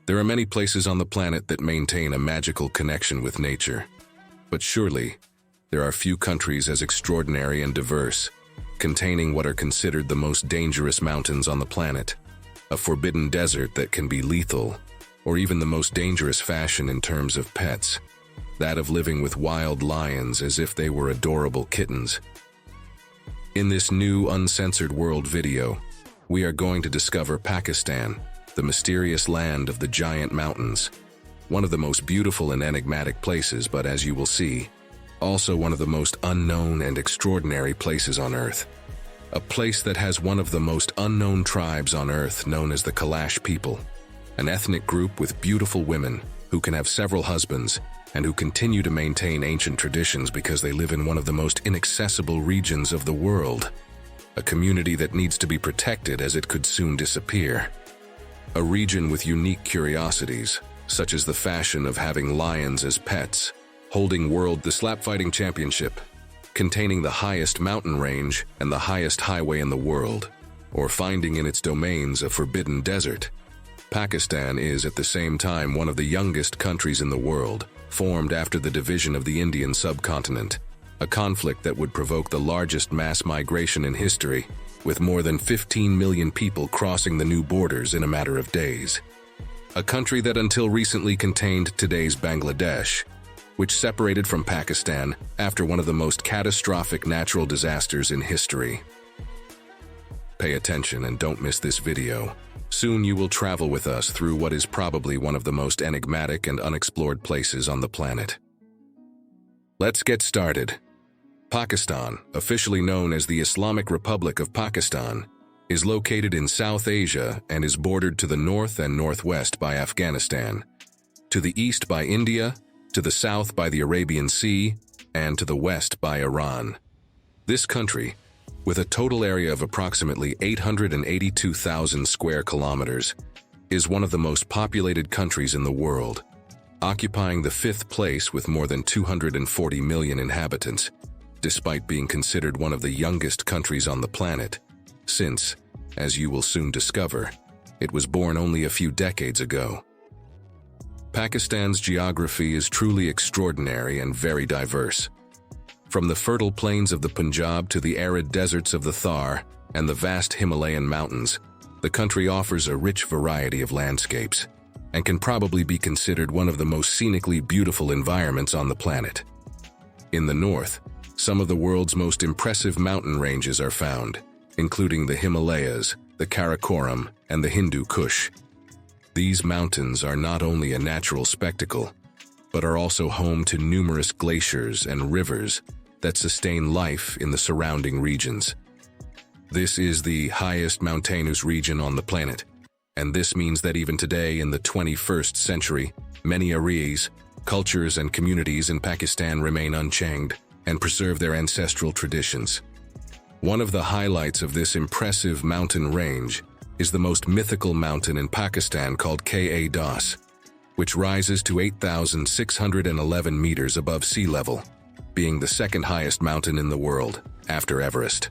There are many places on the planet that maintain a magical connection with nature. But surely, there are few countries as extraordinary and diverse, containing what are considered the most dangerous mountains on the planet. A forbidden desert that can be lethal, or even the most dangerous fashion in terms of pets, that of living with wild lions as if they were adorable kittens. In this new uncensored world video, we are going to discover Pakistan, the mysterious land of the giant mountains. One of the most beautiful and enigmatic places, but as you will see, also one of the most unknown and extraordinary places on Earth. A place that has one of the most unknown tribes on Earth known as the Kalash people, an ethnic group with beautiful women who can have several husbands and who continue to maintain ancient traditions because they live in one of the most inaccessible regions of the world. A community that needs to be protected as it could soon disappear. A region with unique curiosities, such as the fashion of having lions as pets, holding the slap-fighting championship, containing the highest mountain range and the highest highway in the world, or finding in its domains a forbidden desert. Pakistan is at the same time one of the youngest countries in the world, formed after the division of the Indian subcontinent, a conflict that would provoke the largest mass migration in history, with more than 15 million people crossing the new borders in a matter of days. A country that until recently contained today's Bangladesh, which separated from Pakistan after one of the most catastrophic natural disasters in history. Pay attention and don't miss this video. Soon you will travel with us through what is probably one of the most enigmatic and unexplored places on the planet. Let's get started. Pakistan, officially known as the Islamic Republic of Pakistan, is located in South Asia and is bordered to the north and northwest by Afghanistan, to the east by India, to the south by the Arabian Sea, and to the west by Iran. This country, with a total area of approximately 882,000 square kilometers, is one of the most populated countries in the world, occupying the 5th place with more than 240 million inhabitants, despite being considered one of the youngest countries on the planet, since, as you will soon discover, it was born only a few decades ago. Pakistan's geography is truly extraordinary and very diverse. From the fertile plains of the Punjab to the arid deserts of the Thar and the vast Himalayan mountains, the country offers a rich variety of landscapes and can probably be considered one of the most scenically beautiful environments on the planet. In the north, some of the world's most impressive mountain ranges are found, including the Himalayas, the Karakoram, and the Hindu Kush. These mountains are not only a natural spectacle, but are also home to numerous glaciers and rivers that sustain life in the surrounding regions. This is the highest mountainous region on the planet, and this means that even today in the 21st century, many areas, cultures, and communities in Pakistan remain unchanged and preserve their ancestral traditions. One of the highlights of this impressive mountain range is the most mythical mountain in Pakistan called Kalash, which rises to 8,611 meters above sea level, being the second highest mountain in the world, after Everest.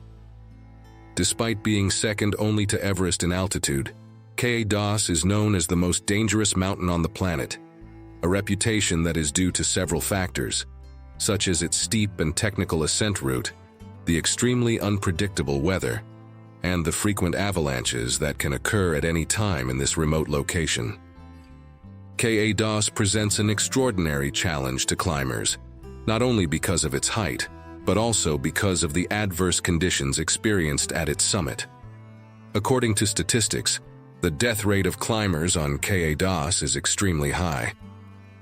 Despite being second only to Everest in altitude, Kalash is known as the most dangerous mountain on the planet, a reputation that is due to several factors, such as its steep and technical ascent route, the extremely unpredictable weather, and the frequent avalanches that can occur at any time in this remote location. Kalash presents an extraordinary challenge to climbers, not only because of its height, but also because of the adverse conditions experienced at its summit. According to statistics, the death rate of climbers on Kalash is extremely high,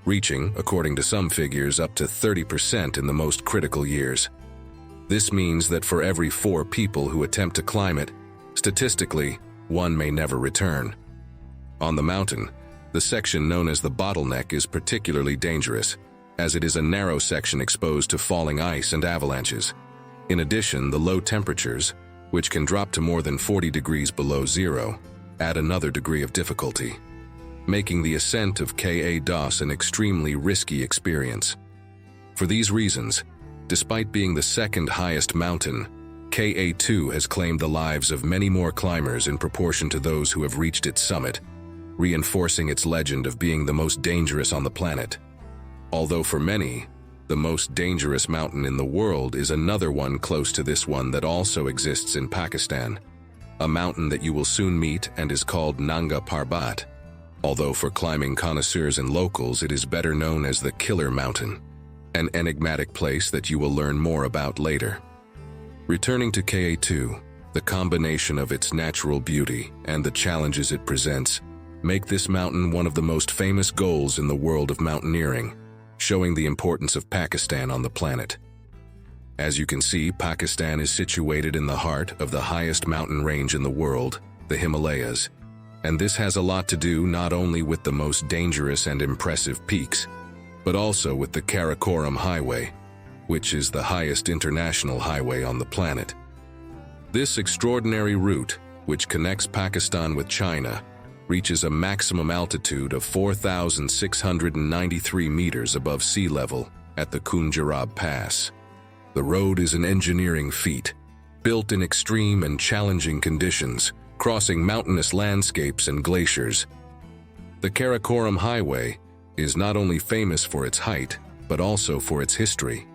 reaching, according to some figures, up to 30% in the most critical years. This means that for every 4 people who attempt to climb it, statistically, 1 may never return. On the mountain, the section known as the bottleneck is particularly dangerous, as it is a narrow section exposed to falling ice and avalanches. In addition, the low temperatures, which can drop to more than 40 degrees below zero, add another degree of difficulty, making the ascent of Kalash an extremely risky experience. For these reasons, despite being the second highest mountain, Ka2 has claimed the lives of many more climbers in proportion to those who have reached its summit, reinforcing its legend of being the most dangerous on the planet. Although for many, the most dangerous mountain in the world is another one close to this one that also exists in Pakistan, a mountain that you will soon meet and is called Nanga Parbat. Although for climbing connoisseurs and locals, it is better known as the Killer Mountain, an enigmatic place that you will learn more about later. Returning to Ka2, the combination of its natural beauty and the challenges it presents make this mountain one of the most famous goals in the world of mountaineering, showing the importance of Pakistan on the planet. As you can see, Pakistan is situated in the heart of the highest mountain range in the world, the Himalayas, and this has a lot to do not only with the most dangerous and impressive peaks, but also with the Karakoram Highway, which is the highest international highway on the planet. This extraordinary route, which connects Pakistan with China, reaches a maximum altitude of 4,693 meters above sea level at the Khunjarab Pass. The road is an engineering feat, built in extreme and challenging conditions, crossing mountainous landscapes and glaciers. The Karakoram Highway is not only famous for its height, but also for its history.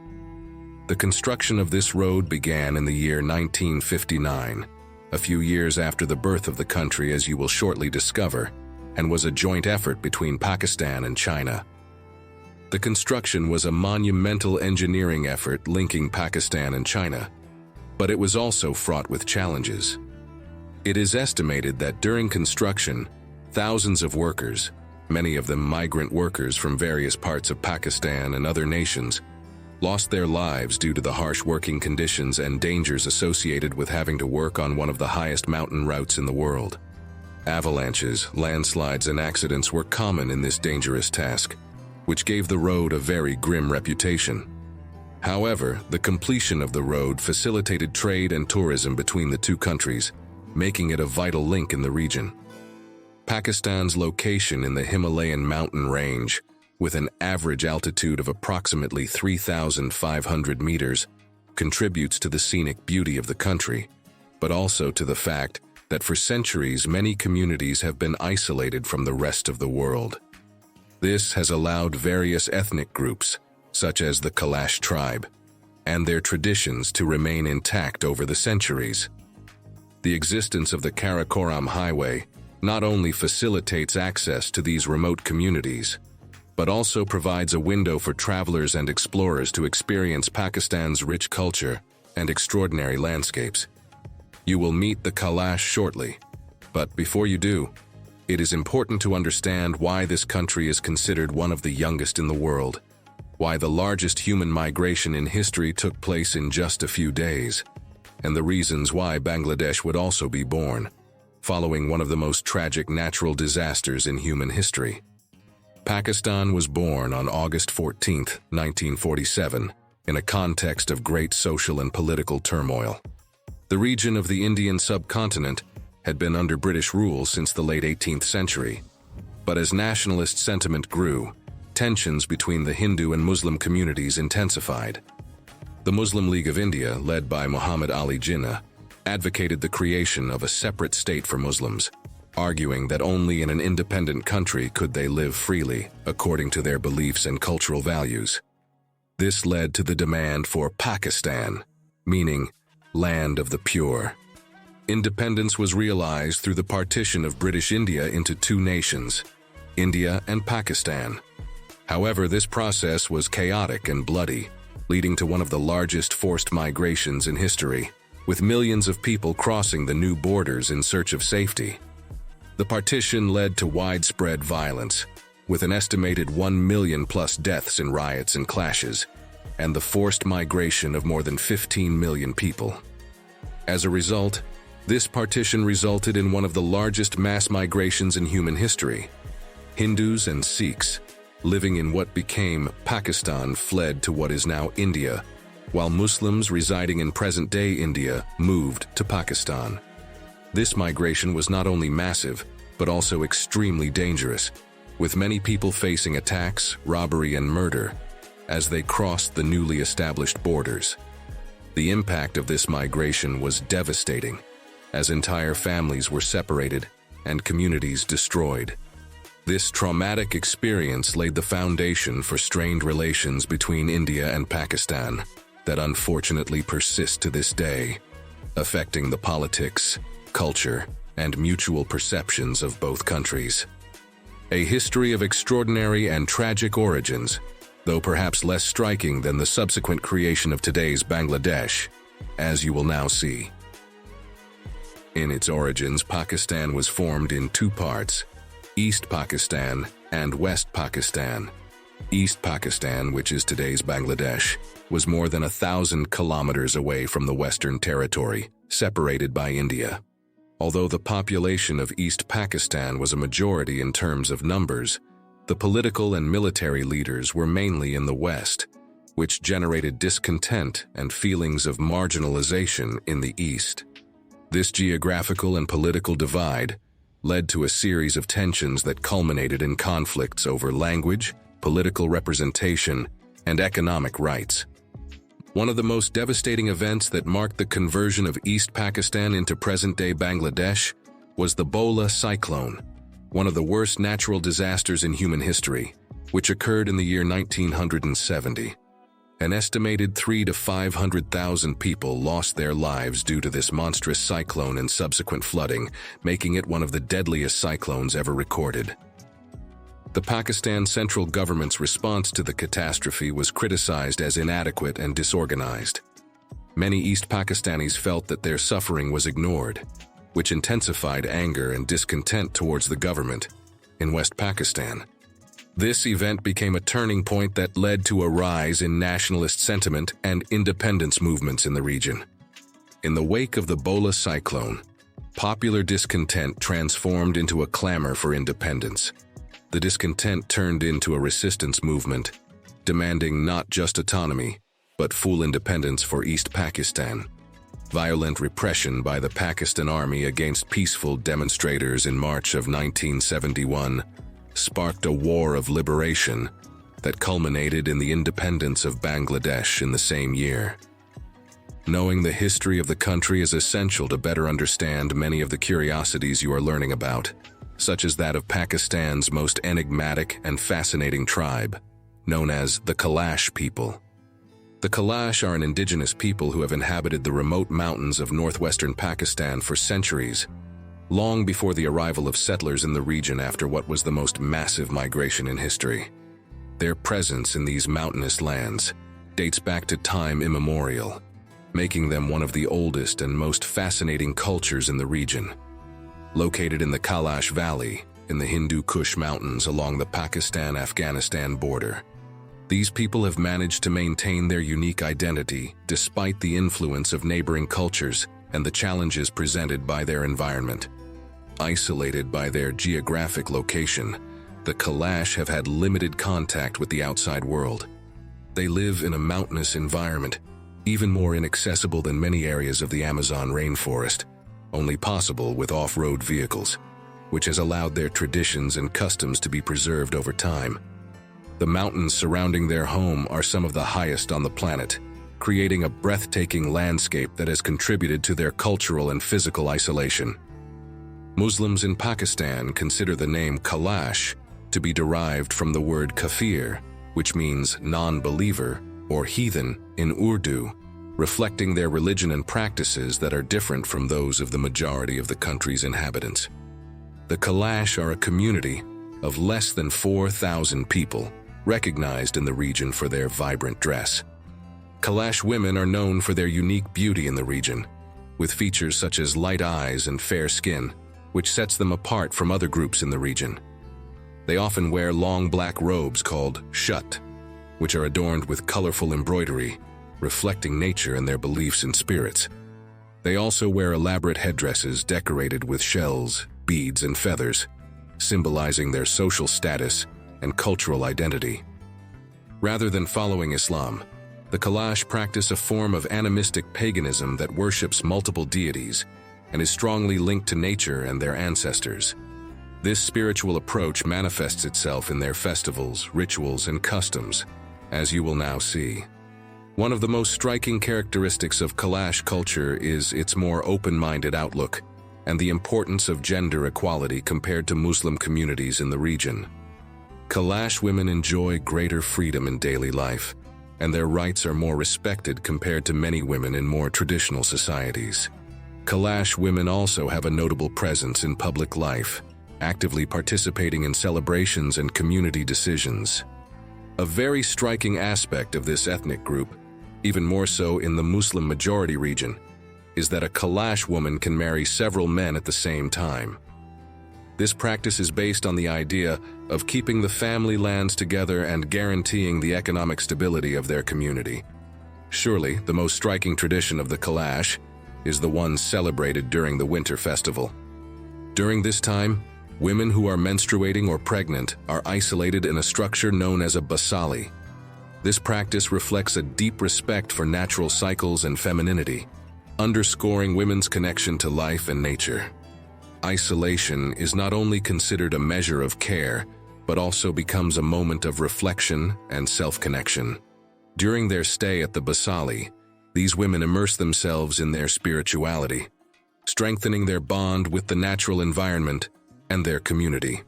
The construction of this road began in the year 1959, a few years after the birth of the country, as you will shortly discover, and was a joint effort between Pakistan and China. The construction was a monumental engineering effort linking Pakistan and China, but it was also fraught with challenges. It is estimated that during construction, thousands of workers, many of them migrant workers from various parts of Pakistan and other nations, lost their lives due to the harsh working conditions and dangers associated with having to work on one of the highest mountain routes in the world. Avalanches, landslides, and accidents were common in this dangerous task, which gave the road a very grim reputation. However, the completion of the road facilitated trade and tourism between the two countries, making it a vital link in the region. Pakistan's location in the Himalayan mountain range, with an average altitude of approximately 3,500 meters, contributes to the scenic beauty of the country, but also to the fact that for centuries many communities have been isolated from the rest of the world. This has allowed various ethnic groups, such as the Kalash tribe, and their traditions to remain intact over the centuries. The existence of the Karakoram Highway not only facilitates access to these remote communities, but also provides a window for travelers and explorers to experience Pakistan's rich culture and extraordinary landscapes. You will meet the Kalash shortly, but before you do, it is important to understand why this country is considered one of the youngest in the world, why the largest human migration in history took place in just a few days, and the reasons why Bangladesh would also be born, following one of the most tragic natural disasters in human history. Pakistan was born on August 14, 1947, in a context of great social and political turmoil. The region of the Indian subcontinent had been under British rule since the late 18th century, but as nationalist sentiment grew, tensions between the Hindu and Muslim communities intensified. The Muslim League of India, led by Muhammad Ali Jinnah, advocated the creation of a separate state for Muslims, arguing that only in an independent country could they live freely, according to their beliefs and cultural values. This led to the demand for Pakistan, meaning land of the pure. Independence was realized through the partition of British India into two nations, India and Pakistan. However, this process was chaotic and bloody, leading to one of the largest forced migrations in history, with millions of people crossing the new borders in search of safety. The partition led to widespread violence, with an estimated 1 million plus deaths in riots and clashes, and the forced migration of more than 15 million people. As a result, this partition resulted in one of the largest mass migrations in human history. Hindus and Sikhs, living in what became Pakistan, fled to what is now India, while Muslims residing in present-day India moved to Pakistan. This migration was not only massive, but also extremely dangerous, with many people facing attacks, robbery, and murder as they crossed the newly established borders. The impact of this migration was devastating, as entire families were separated and communities destroyed. This traumatic experience laid the foundation for strained relations between India and Pakistan that unfortunately persist to this day, affecting the politics, culture, and mutual perceptions of both countries. A history of extraordinary and tragic origins, though perhaps less striking than the subsequent creation of today's Bangladesh, as you will now see. In its origins, Pakistan was formed in two parts, East Pakistan and West Pakistan. East Pakistan, which is today's Bangladesh, was more than 1,000 kilometers away from the Western Territory, separated by India. Although the population of East Pakistan was a majority in terms of numbers, the political and military leaders were mainly in the West, which generated discontent and feelings of marginalization in the East. This geographical and political divide led to a series of tensions that culminated in conflicts over language, political representation, and economic rights. One of the most devastating events that marked the conversion of East Pakistan into present-day Bangladesh was the Bola cyclone, one of the worst natural disasters in human history, which occurred in the year 1970. An estimated 300,000 to 500,000 people lost their lives due to this monstrous cyclone and subsequent flooding, making it one of the deadliest cyclones ever recorded. The Pakistan central government's response to the catastrophe was criticized as inadequate and disorganized. Many East Pakistanis felt that their suffering was ignored, which intensified anger and discontent towards the government. In West Pakistan, this event became a turning point that led to a rise in nationalist sentiment and independence movements in the region. In the wake of the Bola cyclone, popular discontent transformed into a clamor for independence. The discontent turned into a resistance movement, demanding not just autonomy, but full independence for East Pakistan. Violent repression by the Pakistan Army against peaceful demonstrators in March of 1971 sparked a war of liberation that culminated in the independence of Bangladesh in the same year. Knowing the history of the country is essential to better understand many of the curiosities you are learning about, such as that of Pakistan's most enigmatic and fascinating tribe, known as the Kalash people. The Kalash are an indigenous people who have inhabited the remote mountains of northwestern Pakistan for centuries, long before the arrival of settlers in the region after what was the most massive migration in history. Their presence in these mountainous lands dates back to time immemorial, making them one of the oldest and most fascinating cultures in the region. Located in the Kalash Valley, in the Hindu Kush Mountains along the Pakistan-Afghanistan border, these people have managed to maintain their unique identity despite the influence of neighboring cultures and the challenges presented by their environment. Isolated by their geographic location, the Kalash have had limited contact with the outside world. They live in a mountainous environment, even more inaccessible than many areas of the Amazon rainforest, only possible with off-road vehicles, which has allowed their traditions and customs to be preserved over time. The mountains surrounding their home are some of the highest on the planet, creating a breathtaking landscape that has contributed to their cultural and physical isolation. Muslims in Pakistan consider the name Kalash to be derived from the word kafir, which means non-believer or heathen in Urdu, reflecting their religion and practices that are different from those of the majority of the country's inhabitants. The Kalash are a community of less than 4,000 people, recognized in the region for their vibrant dress. Kalash women are known for their unique beauty in the region, with features such as light eyes and fair skin, which sets them apart from other groups in the region. They often wear long black robes called shut, which are adorned with colorful embroidery, reflecting nature and their beliefs in spirits. They also wear elaborate headdresses decorated with shells, beads, and feathers, symbolizing their social status and cultural identity. Rather than following Islam, the Kalash practice a form of animistic paganism that worships multiple deities and is strongly linked to nature and their ancestors. This spiritual approach manifests itself in their festivals, rituals, and customs, as you will now see. One of the most striking characteristics of Kalash culture is its more open-minded outlook, and the importance of gender equality compared to Muslim communities in the region. Kalash women enjoy greater freedom in daily life, and their rights are more respected compared to many women in more traditional societies. Kalash women also have a notable presence in public life, actively participating in celebrations and community decisions. A very striking aspect of this ethnic group, even more so in the Muslim majority region, is that a Kalash woman can marry several men at the same time. This practice is based on the idea of keeping the family lands together and guaranteeing the economic stability of their community. Surely, the most striking tradition of the Kalash is the one celebrated during the winter festival. During this time, women who are menstruating or pregnant are isolated in a structure known as a basali. This practice reflects a deep respect for natural cycles and femininity, underscoring women's connection to life and nature. Isolation is not only considered a measure of care, but also becomes a moment of reflection and self-connection. During their stay at the basali, these women immerse themselves in their spirituality, strengthening their bond with the natural environment and their community.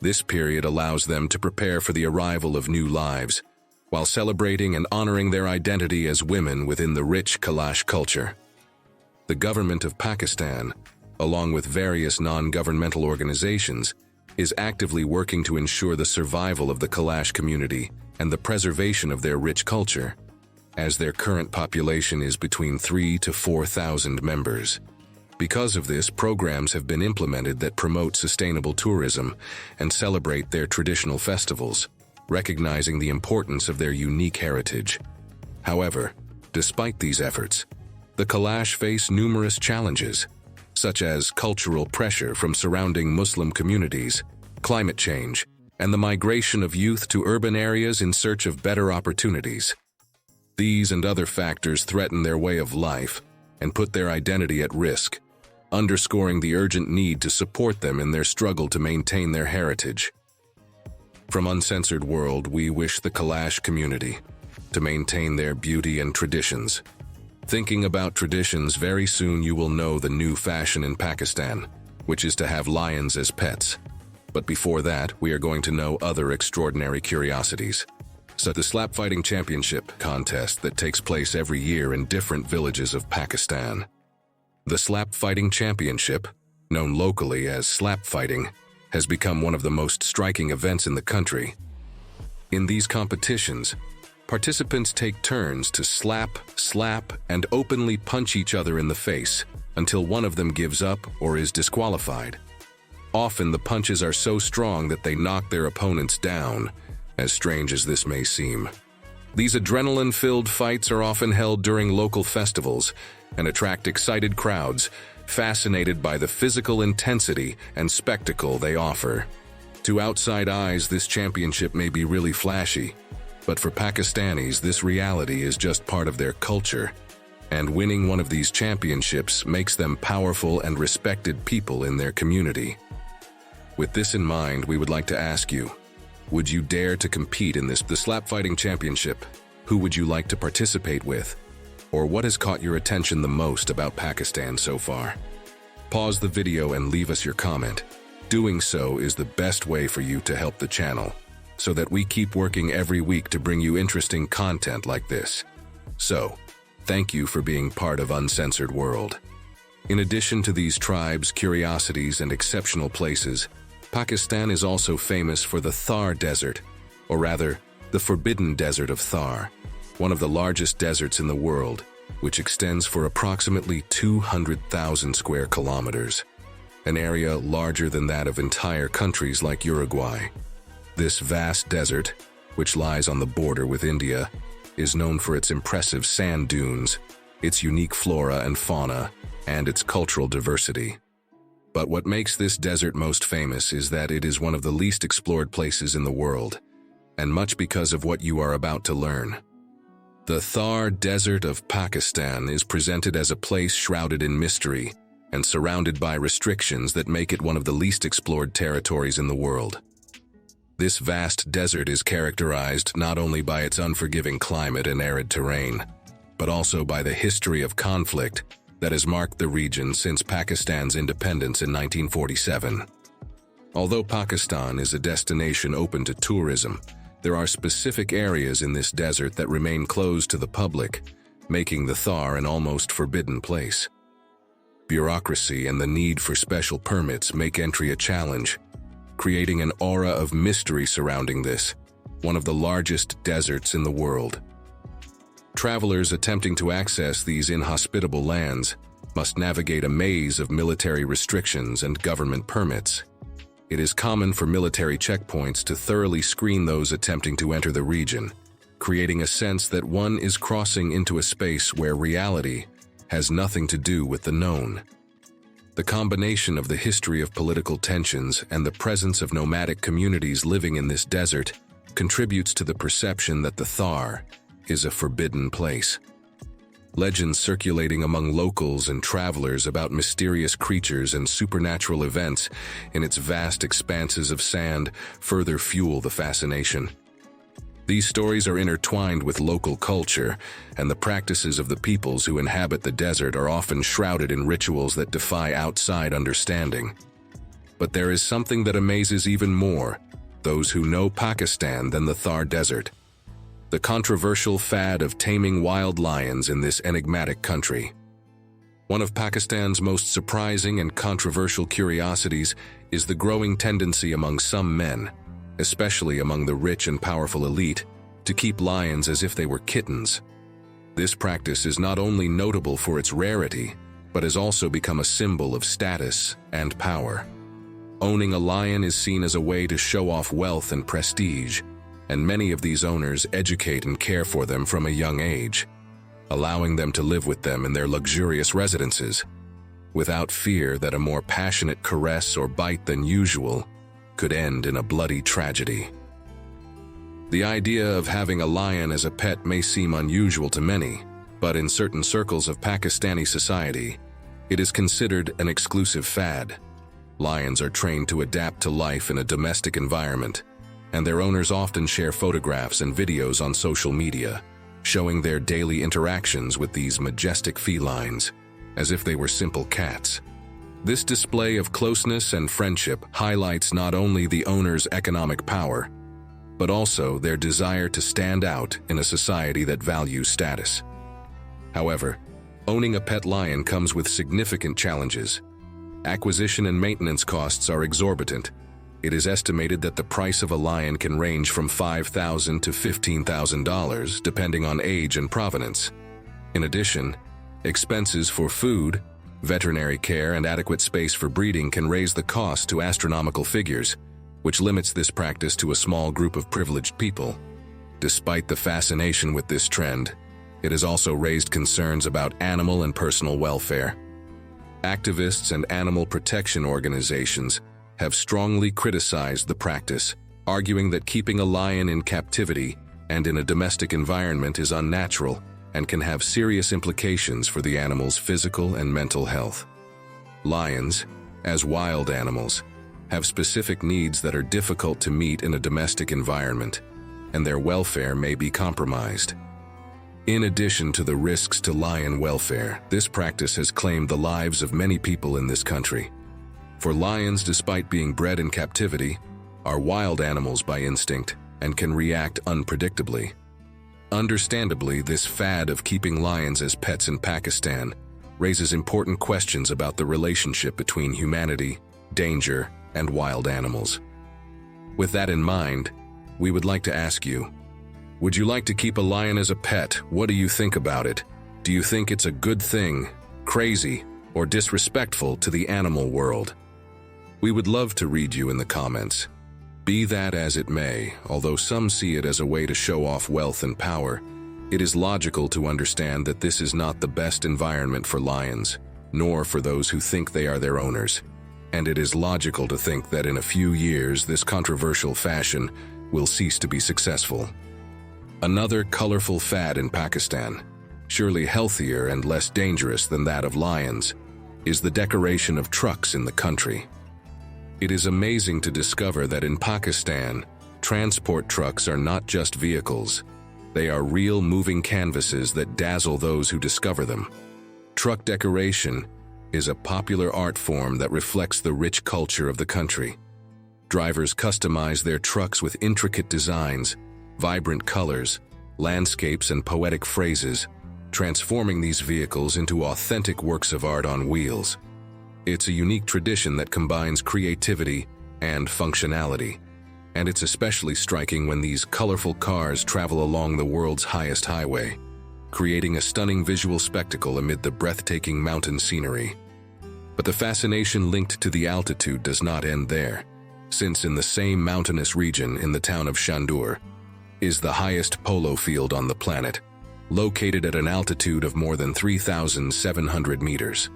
This period allows them to prepare for the arrival of new lives, while celebrating and honoring their identity as women within the rich Kalash culture. The government of Pakistan, along with various non-governmental organizations, is actively working to ensure the survival of the Kalash community and the preservation of their rich culture, as their current population is between 3,000 to 4,000 members. Because of this, programs have been implemented that promote sustainable tourism and celebrate their traditional festivals, recognizing the importance of their unique heritage. However, despite these efforts, the Kalash face numerous challenges, such as cultural pressure from surrounding Muslim communities, climate change, and the migration of youth to urban areas in search of better opportunities. These and other factors threaten their way of life and put their identity at risk, underscoring the urgent need to support them in their struggle to maintain their heritage. From Uncensored World, we wish the Kalash community to maintain their beauty and traditions. Thinking about traditions, very soon you will know the new fashion in Pakistan, which is to have lions as pets. But before that, we are going to know other extraordinary curiosities, such as the slap fighting championship contest that takes place every year in different villages of Pakistan. The slap fighting championship, known locally as slap fighting, has become one of the most striking events in the country. In these competitions, participants take turns to slap, and openly punch each other in the face until one of them gives up or is disqualified. Often the punches are so strong that they knock their opponents down, as strange as this may seem. These adrenaline-filled fights are often held during local festivals and attract excited crowds, fascinated by the physical intensity and spectacle they offer. To outside eyes, this championship may be really flashy, but for Pakistanis, this reality is just part of their culture, and winning one of these championships makes them powerful and respected people in their community. With this in mind, we would like to ask you, would you dare to compete in the slap fighting championship? Who would you like to participate with? Or what has caught your attention the most about Pakistan so far? Pause the video and leave us your comment. Doing so is the best way for you to help the channel, so that we keep working every week to bring you interesting content like this. So, thank you for being part of Uncensored World. In addition to these tribes, curiosities, and exceptional places, Pakistan is also famous for the Thar Desert, or rather, the Forbidden Desert of Thar, one of the largest deserts in the world, which extends for approximately 200,000 square kilometers, an area larger than that of entire countries like Uruguay. This vast desert, which lies on the border with India, is known for its impressive sand dunes, its unique flora and fauna, and its cultural diversity. But what makes this desert most famous is that it is one of the least explored places in the world, and much because of what you are about to learn. The Thar Desert of Pakistan is presented as a place shrouded in mystery and surrounded by restrictions that make it one of the least explored territories in the world. This vast desert is characterized not only by its unforgiving climate and arid terrain, but also by the history of conflict that has marked the region since Pakistan's independence in 1947. Although Pakistan is a destination open to tourism, there are specific areas in this desert that remain closed to the public, making the Thar an almost forbidden place. Bureaucracy and the need for special permits make entry a challenge, creating an aura of mystery surrounding this, one of the largest deserts in the world. Travelers attempting to access these inhospitable lands must navigate a maze of military restrictions and government permits. It is common for military checkpoints to thoroughly screen those attempting to enter the region, creating a sense that one is crossing into a space where reality has nothing to do with the known. The combination of the history of political tensions and the presence of nomadic communities living in this desert contributes to the perception that the Thar is a forbidden place. Legends circulating among locals and travelers about mysterious creatures and supernatural events in its vast expanses of sand further fuel the fascination. These stories are intertwined with local culture, and the practices of the peoples who inhabit the desert are often shrouded in rituals that defy outside understanding. But there is something that amazes even more those who know Pakistan than the Thar Desert: the controversial fad of taming wild lions in this enigmatic country. One of Pakistan's most surprising and controversial curiosities is the growing tendency among some men, especially among the rich and powerful elite, to keep lions as if they were kittens. This practice is not only notable for its rarity, but has also become a symbol of status and power. Owning a lion is seen as a way to show off wealth and prestige, and many of these owners educate and care for them from a young age, allowing them to live with them in their luxurious residences, without fear that a more passionate caress or bite than usual could end in a bloody tragedy. The idea of having a lion as a pet may seem unusual to many, but in certain circles of Pakistani society, it is considered an exclusive fad. Lions are trained to adapt to life in a domestic environment, and their owners often share photographs and videos on social media, showing their daily interactions with these majestic felines, as if they were simple cats. This display of closeness and friendship highlights not only the owner's economic power, but also their desire to stand out in a society that values status. However, owning a pet lion comes with significant challenges. Acquisition and maintenance costs are exorbitant. It is estimated that the price of a lion can range from $5,000 to $15,000 depending on age and provenance. In addition, expenses for food, veterinary care, and adequate space for breeding can raise the cost to astronomical figures, which limits this practice to a small group of privileged people. Despite the fascination with this trend, it has also raised concerns about animal and personal welfare. Activists and animal protection organizations have strongly criticized the practice, arguing that keeping a lion in captivity and in a domestic environment is unnatural and can have serious implications for the animal's physical and mental health. Lions, as wild animals, have specific needs that are difficult to meet in a domestic environment, and their welfare may be compromised. In addition to the risks to lion welfare, this practice has claimed the lives of many people in this country. For lions, despite being bred in captivity, are wild animals by instinct and can react unpredictably. Understandably, this fad of keeping lions as pets in Pakistan raises important questions about the relationship between humanity, danger, and wild animals. With that in mind, we would like to ask you, would you like to keep a lion as a pet? What do you think about it? Do you think it's a good thing, crazy, or disrespectful to the animal world? We would love to read you in the comments. Be that as it may, although some see it as a way to show off wealth and power, it is logical to understand that this is not the best environment for lions, nor for those who think they are their owners. And it is logical to think that in a few years this controversial fashion will cease to be successful. Another colorful fad in Pakistan, surely healthier and less dangerous than that of lions, is the decoration of trucks in the country. It is amazing to discover that in Pakistan, transport trucks are not just vehicles. They are real moving canvases that dazzle those who discover them. Truck decoration is a popular art form that reflects the rich culture of the country. Drivers customize their trucks with intricate designs, vibrant colors, landscapes, and poetic phrases, transforming these vehicles into authentic works of art on wheels. It's a unique tradition that combines creativity and functionality, and it's especially striking when these colorful cars travel along the world's highest highway, creating a stunning visual spectacle amid the breathtaking mountain scenery. But the fascination linked to the altitude does not end there, since in the same mountainous region in the town of Shandur is the highest polo field on the planet, located at an altitude of more than 3,700 meters.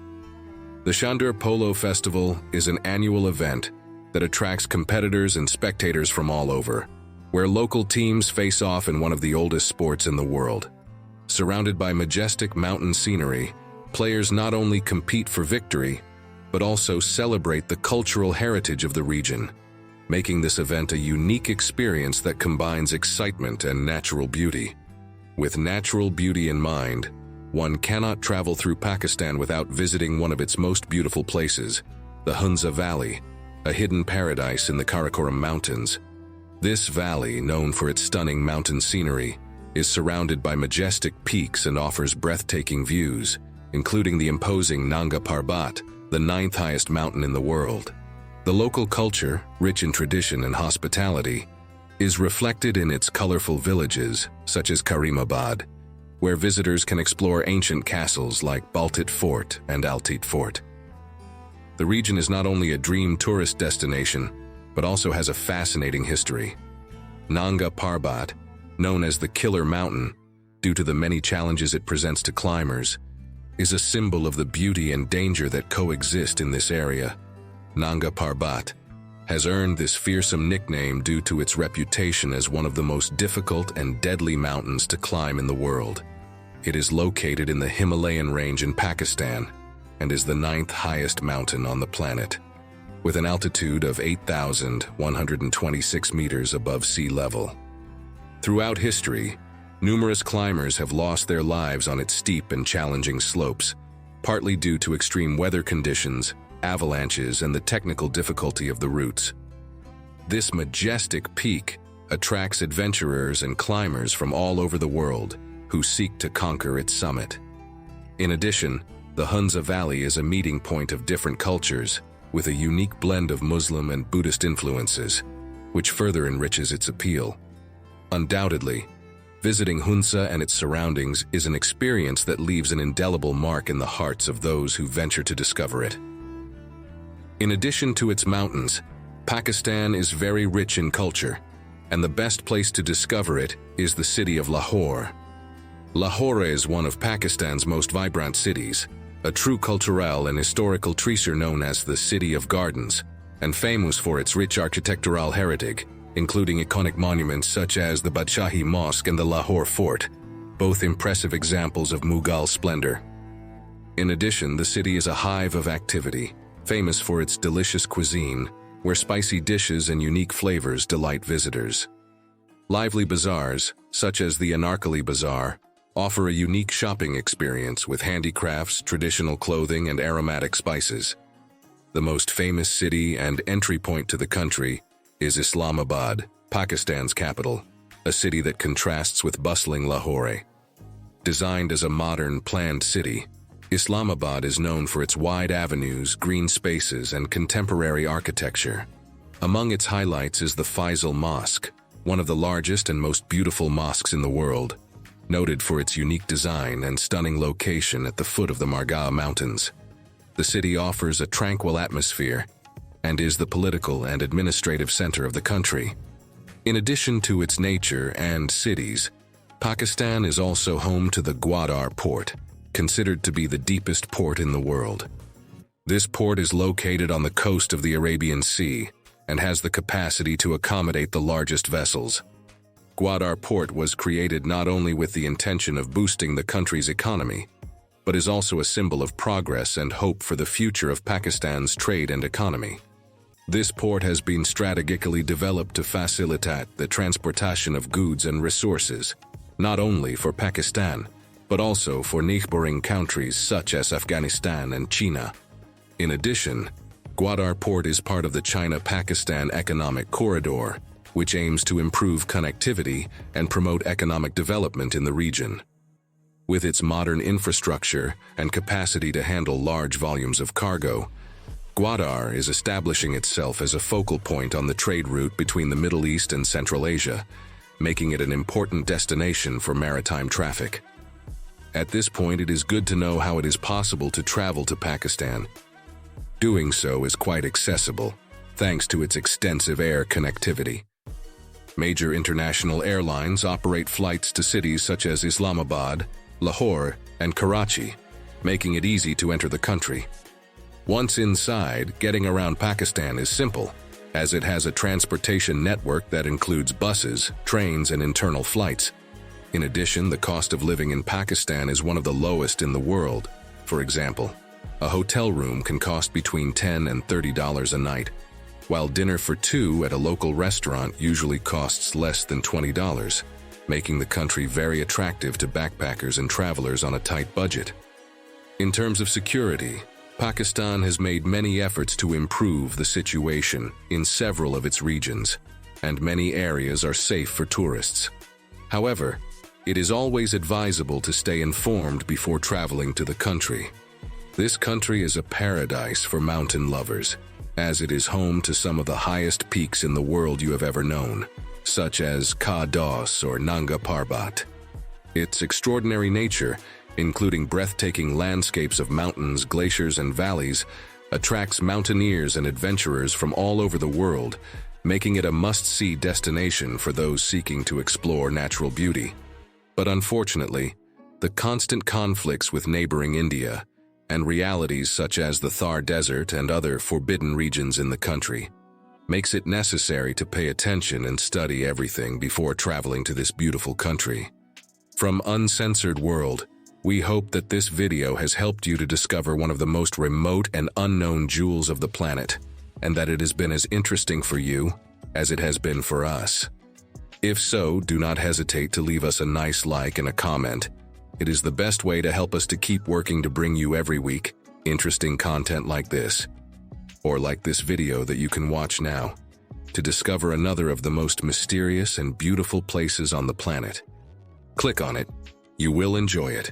The Shandur Polo Festival is an annual event that attracts competitors and spectators from all over, where local teams face off in one of the oldest sports in the world. Surrounded by majestic mountain scenery, players not only compete for victory, but also celebrate the cultural heritage of the region, making this event a unique experience that combines excitement and natural beauty. With natural beauty in mind, one cannot travel through Pakistan without visiting one of its most beautiful places, the Hunza Valley, a hidden paradise in the Karakoram Mountains. This valley, known for its stunning mountain scenery, is surrounded by majestic peaks and offers breathtaking views, including the imposing Nanga Parbat, the 9th highest mountain in the world. The local culture, rich in tradition and hospitality, is reflected in its colorful villages, such as Karimabad, where visitors can explore ancient castles like Baltit Fort and Altit Fort. The region is not only a dream tourist destination, but also has a fascinating history. Nanga Parbat, known as the Killer Mountain due to the many challenges it presents to climbers, is a symbol of the beauty and danger that coexist in this area. Nanga Parbat has earned this fearsome nickname due to its reputation as one of the most difficult and deadly mountains to climb in the world. It is located in the Himalayan range in Pakistan and is the 9th highest mountain on the planet, with an altitude of 8,126 meters above sea level. Throughout history, numerous climbers have lost their lives on its steep and challenging slopes, partly due to extreme weather conditions, avalanches, and the technical difficulty of the routes. This majestic peak attracts adventurers and climbers from all over the world who seek to conquer its summit. In addition, the Hunza Valley is a meeting point of different cultures, with a unique blend of Muslim and Buddhist influences, which further enriches its appeal. Undoubtedly, visiting Hunza and its surroundings is an experience that leaves an indelible mark in the hearts of those who venture to discover it. In addition to its mountains, Pakistan is very rich in culture, and the best place to discover it is the city of Lahore. Lahore is one of Pakistan's most vibrant cities, a true cultural and historical treasure known as the City of Gardens, and famous for its rich architectural heritage, including iconic monuments such as the Badshahi Mosque and the Lahore Fort, both impressive examples of Mughal splendor. In addition, the city is a hive of activity, famous for its delicious cuisine, where spicy dishes and unique flavors delight visitors. Lively bazaars, such as the Anarkali Bazaar, offer a unique shopping experience with handicrafts, traditional clothing, and aromatic spices. The most famous city and entry point to the country is Islamabad, Pakistan's capital, a city that contrasts with bustling Lahore. Designed as a modern, planned city, Islamabad is known for its wide avenues, green spaces, and contemporary architecture. Among its highlights is the Faisal Mosque, one of the largest and most beautiful mosques in the world, noted for its unique design and stunning location at the foot of the Margah Mountains. The city offers a tranquil atmosphere and is the political and administrative center of the country. In addition to its nature and cities, Pakistan is also home to the Gwadar Port, considered to be the deepest port in the world. This port is located on the coast of the Arabian Sea and has the capacity to accommodate the largest vessels. Gwadar Port was created not only with the intention of boosting the country's economy, but is also a symbol of progress and hope for the future of Pakistan's trade and economy. This port has been strategically developed to facilitate the transportation of goods and resources, not only for Pakistan, but also for neighboring countries such as Afghanistan and China. In addition, Gwadar Port is part of the China-Pakistan Economic Corridor, which aims to improve connectivity and promote economic development in the region. With its modern infrastructure and capacity to handle large volumes of cargo, Gwadar is establishing itself as a focal point on the trade route between the Middle East and Central Asia, making it an important destination for maritime traffic. At this point, it is good to know how it is possible to travel to Pakistan. Doing so is quite accessible, thanks to its extensive air connectivity. Major international airlines operate flights to cities such as Islamabad, Lahore, and Karachi, making it easy to enter the country. Once inside, getting around Pakistan is simple, as it has a transportation network that includes buses, trains, and internal flights. In addition, the cost of living in Pakistan is one of the lowest in the world. For example, a hotel room can cost between $10 and $30 a night, while dinner for two at a local restaurant usually costs less than $20, making the country very attractive to backpackers and travelers on a tight budget. In terms of security, Pakistan has made many efforts to improve the situation in several of its regions, and many areas are safe for tourists. However, it is always advisable to stay informed before traveling to the country. This country is a paradise for mountain lovers, as it is home to some of the highest peaks in the world you have ever known, such as Kalash or Nanga Parbat. Its extraordinary nature, including breathtaking landscapes of mountains, glaciers, and valleys, attracts mountaineers and adventurers from all over the world, making it a must-see destination for those seeking to explore natural beauty. But unfortunately, the constant conflicts with neighboring India and realities such as the Thar Desert and other forbidden regions in the country makes it necessary to pay attention and study everything before traveling to this beautiful country. From Uncensored World, we hope that this video has helped you to discover one of the most remote and unknown jewels of the planet, and that it has been as interesting for you as it has been for us. If so, do not hesitate to leave us a nice like and a comment. It is the best way to help us to keep working to bring you every week interesting content like this, or like this video that you can watch now, to discover another of the most mysterious and beautiful places on the planet. Click on it. You will enjoy it.